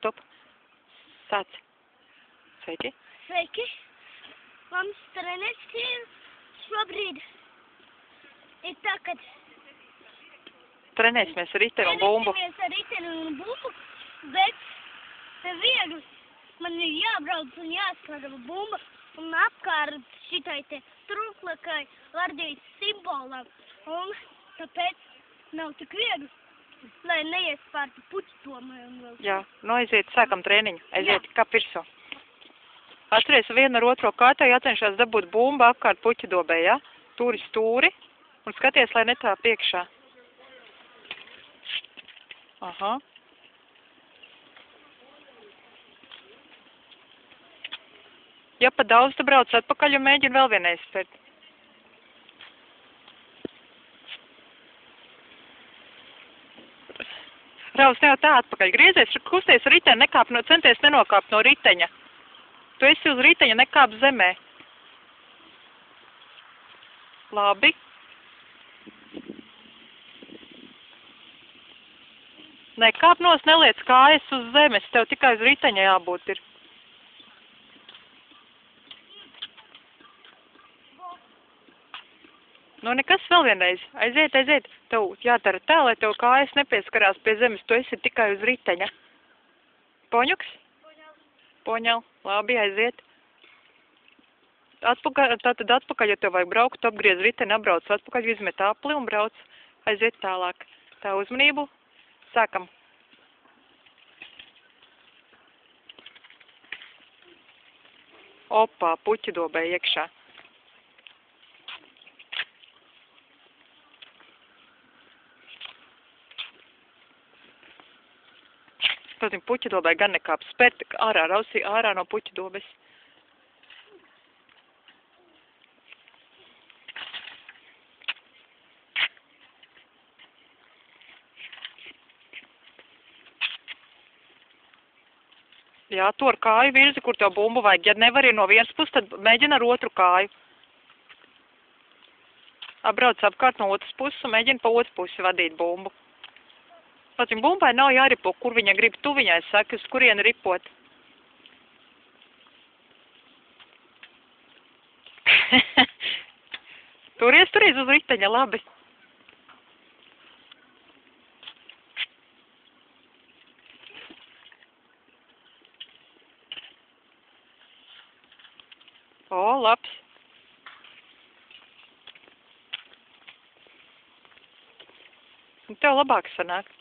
Top. Sāc. Sveiki. Sveiki. Mans treneris šobrīd ir tā, kad Trenēsimies ar riteni un bumbu. trenēsimies ar riteni un bumbu, bet te viegli man ir jābrauc un jāskrada bumba un apkārt šitai te trūklakai vardīt simbolam. Un tāpēc nav tik viegli, lai neies pārti puķitomai un vēl. Jā, nu aiziet, sākam trēniņu. Aiziet, kā virsū. Atceries vienu ar otro kārtā, jācenšās dabūt bumbu apkārt puķidobē, ja? Turi stūri un skaties, lai netrāp iekšā. Aha. Ja pa daudz, tu brauc atpakaļ un mēģini vēl vienreiz spērt. Raus, ne jau tā atpakaļ. Griezies, kusties ar riteni, centies nenokāpt no riteņa. Tu esi uz riteņa, nekāp zemē. Labi. Nekāp nos, neliec kājas uz zemes, tev tikai uz riteņa jābūt ir. Nu, nekas vēl vienreiz. Aiziet, aiziet. Tev jādara tā, lai tev kājas nepieskarās pie zemes. Tu esi tikai uz riteņa. Poņuks? Poņal. Labi, aiziet. Tātad atpakaļ, ja tev vajag braukt, apgriez riteni, apbrauc atpakaļ, izmet apli un brauc. Aiziet tālāk. Tā uzmanību. Sākam. Opā, puķidobē iekšā. Protams, puķidobē gan nekāp spērt ārā, rausī ārā no puķidobes. Jā, to ar kāju virzi, kur tev bumbu vajag. Ja nevari no vienas puses, tad mēģina ar otru kāju. Apbrauc apkārt no otras puses un mēģina pa otru pusi vadīt bumbu. Pats viņa bumbai nav jāripo, kur viņa grib. Tu viņai saki, uz kurieni ripot. Turies uz riteņa, labi. O, labs. Tev labāk sanāk.